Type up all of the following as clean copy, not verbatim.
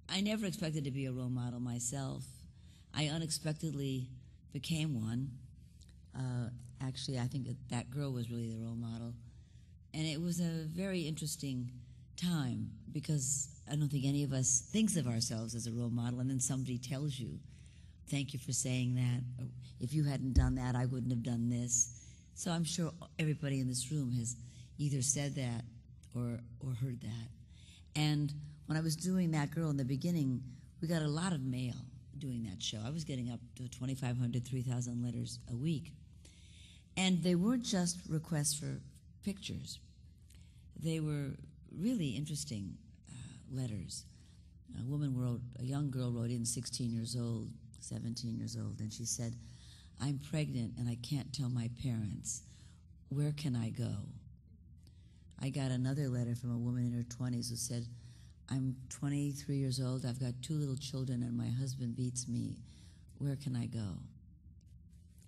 I never expected to be a role model myself. I unexpectedly became one. Actually, I think that girl was really the role model. And it was a very interesting time because I don't think any of us thinks of ourselves as a role model, and then somebody tells you, thank you for saying that. Or, if you hadn't done that, I wouldn't have done this. So I'm sure everybody in this room has either said that or heard that. And when I was doing That Girl in the beginning, we got a lot of mail doing that show. I was getting up to 2,500, 3,000 letters a week. And they weren't just requests for pictures. They were really interesting letters. A young girl wrote in, 16 years old, 17 years old, and she said, I'm pregnant and I can't tell my parents. Where can I go? I got another letter from a woman in her 20s who said, I'm 23 years old, I've got 2 little children, and my husband beats me. Where can I go?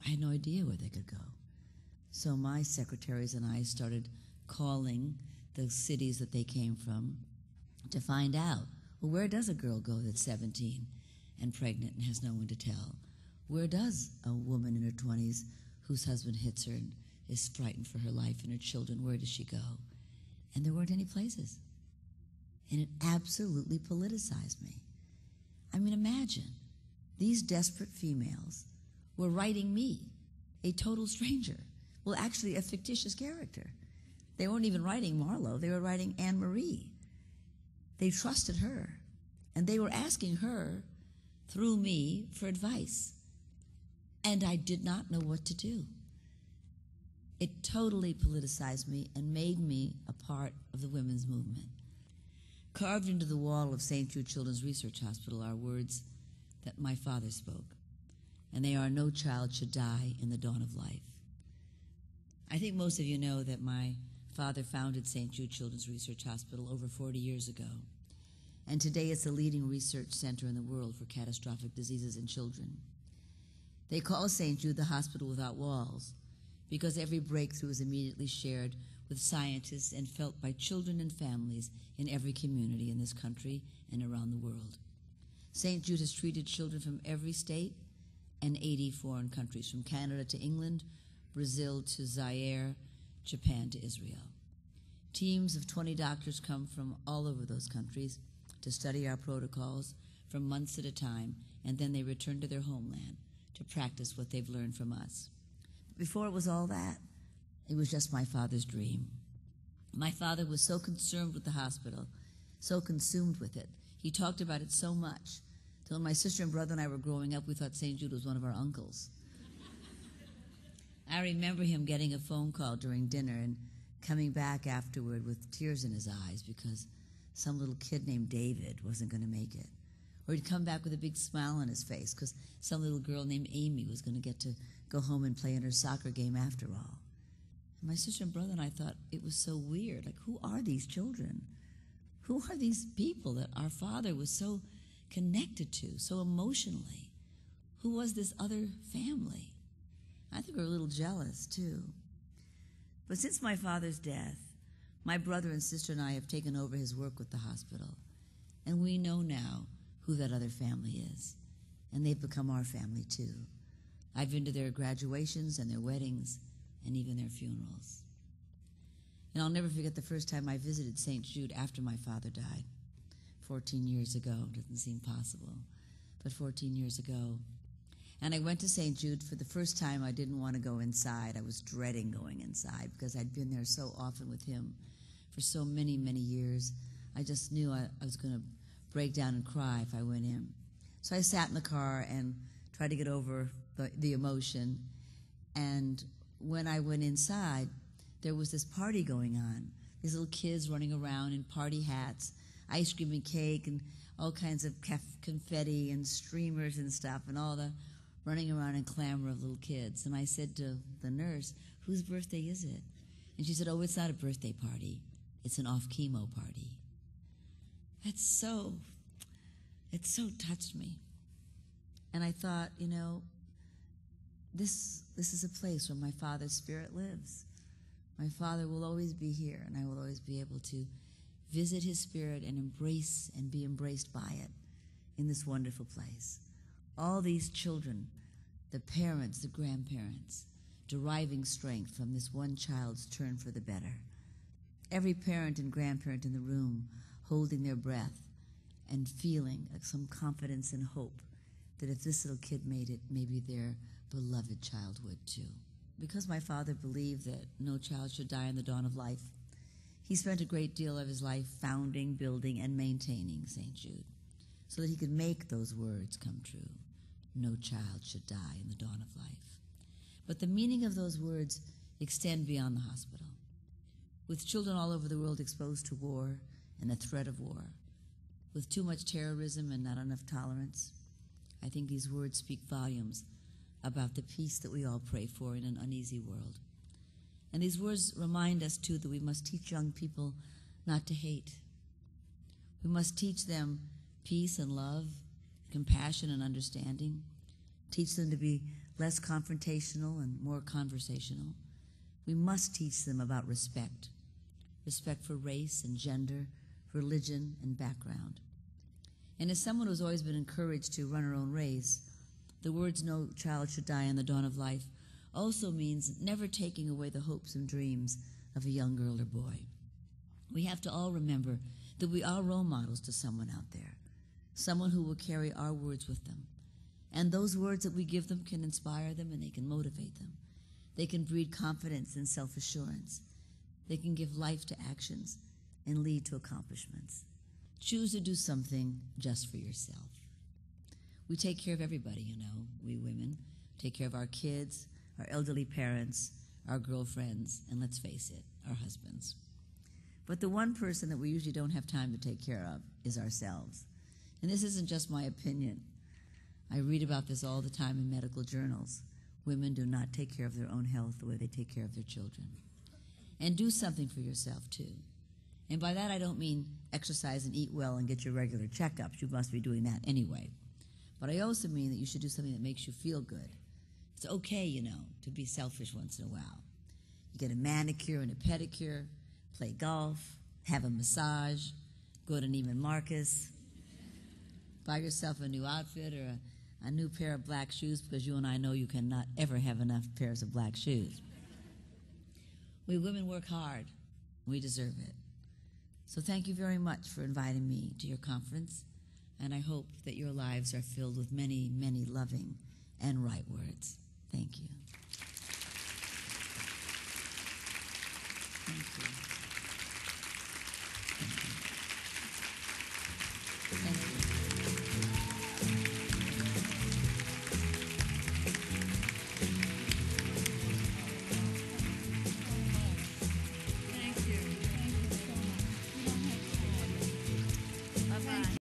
I had no idea where they could go. So my secretaries and I started calling the cities that they came from to find out, well, where does a girl go that's 17 and pregnant and has no one to tell? Where does a woman in her 20s whose husband hits her and is frightened for her life and her children, where does she go? And there weren't any places. And it absolutely politicized me. I mean, imagine, these desperate females were writing me, a total stranger. Well, actually, a fictitious character. They weren't even writing Marlo, they were writing Anne-Marie. They trusted her, and they were asking her, through me, for advice. And I did not know what to do. It totally politicized me and made me a part of the women's movement. Carved into the wall of St. Jude Children's Research Hospital are words that my father spoke, and they are, no child should die in the dawn of life. I think most of you know that my father founded St. Jude Children's Research Hospital over 40 years ago, and today it's the leading research center in the world for catastrophic diseases in children. They call St. Jude the hospital without walls because every breakthrough is immediately shared with scientists and felt by children and families in every community in this country and around the world. St. Jude has treated children from every state and 80 foreign countries, from Canada to England, Brazil to Zaire, Japan to Israel. Teams of 20 doctors come from all over those countries to study our protocols for months at a time, and then they return to their homeland to practice what they've learned from us. Before it was all that, it was just my father's dream. My father was so concerned with the hospital, so consumed with it. He talked about it so much that when my sister and brother and I were growing up, we thought St. Jude was one of our uncles. I remember him getting a phone call during dinner and coming back afterward with tears in his eyes because some little kid named David wasn't going to make it. Or he'd come back with a big smile on his face because some little girl named Amy was going to get to go home and play in her soccer game after all. And my sister and brother and I thought it was so weird. Like, who are these children? Who are these people that our father was so connected to, so emotionally? Who was this other family? I think we were a little jealous, too. But since my father's death, my brother and sister and I have taken over his work with the hospital, and we know now who that other family is, and they've become our family, too. I've been to their graduations and their weddings and even their funerals. And I'll never forget the first time I visited St. Jude after my father died, 14 years ago. Doesn't seem possible, but 14 years ago. And I went to St. Jude for the first time. I didn't want to go inside. I was dreading going inside because I'd been there so often with him for so many, many years. I just knew I was going to break down and cry if I went in. So I sat in the car and tried to get over the emotion. And when I went inside, there was this party going on. These little kids running around in party hats, ice cream and cake, and all kinds of confetti and streamers and stuff, and all the running around and clamor of little kids. And I said to the nurse, whose birthday is it? And she said, oh, it's not a birthday party. It's an off-chemo party. It so touched me. And I thought, you know, this is a place where my father's spirit lives. My father will always be here, and I will always be able to visit his spirit and embrace and be embraced by it. in this wonderful place. All these children, the parents, the grandparents, deriving strength from this one child's turn for the better. Every parent and grandparent in the room holding their breath and feeling some confidence and hope that if this little kid made it, maybe their beloved child would too. Because my father believed that no child should die in the dawn of life, he spent a great deal of his life founding, building, and maintaining St. Jude so that he could make those words come true. No child should die in the dawn of life. But the meaning of those words extend beyond the hospital. With children all over the world exposed to war and the threat of war, with too much terrorism and not enough tolerance, I think these words speak volumes about the peace that we all pray for in an uneasy world. And these words remind us, too, that we must teach young people not to hate. We must teach them peace and love, compassion and understanding, teach them to be less confrontational and more conversational. We must teach them about respect for race and gender, religion and background. And as someone who's always been encouraged to run her own race, the words "no child should die in the dawn of life" also means never taking away the hopes and dreams of a young girl or boy. We have to all remember that we are role models to someone out there, someone who will carry our words with them. And those words that we give them can inspire them and they can motivate them. They can breed confidence and self-assurance. They can give life to actions and lead to accomplishments. Choose to do something just for yourself. We take care of everybody, you know, we women. Take care of our kids, our elderly parents, our girlfriends, and let's face it, our husbands. But the one person that we usually don't have time to take care of is ourselves. And this isn't just my opinion. I read about this all the time in medical journals. Women do not take care of their own health the way they take care of their children. And do something for yourself, too. And by that, I don't mean exercise and eat well and get your regular checkups. You must be doing that anyway. But I also mean that you should do something that makes you feel good. It's okay, you know, to be selfish once in a while. You get a manicure and a pedicure, play golf, have a massage, go to Neiman Marcus, buy yourself a new outfit or a new pair of black shoes, because you and I know you cannot ever have enough pairs of black shoes. We women work hard. We deserve it. So thank you very much for inviting me to your conference, and I hope that your lives are filled with many, many loving and right words. Thank you. Thank you.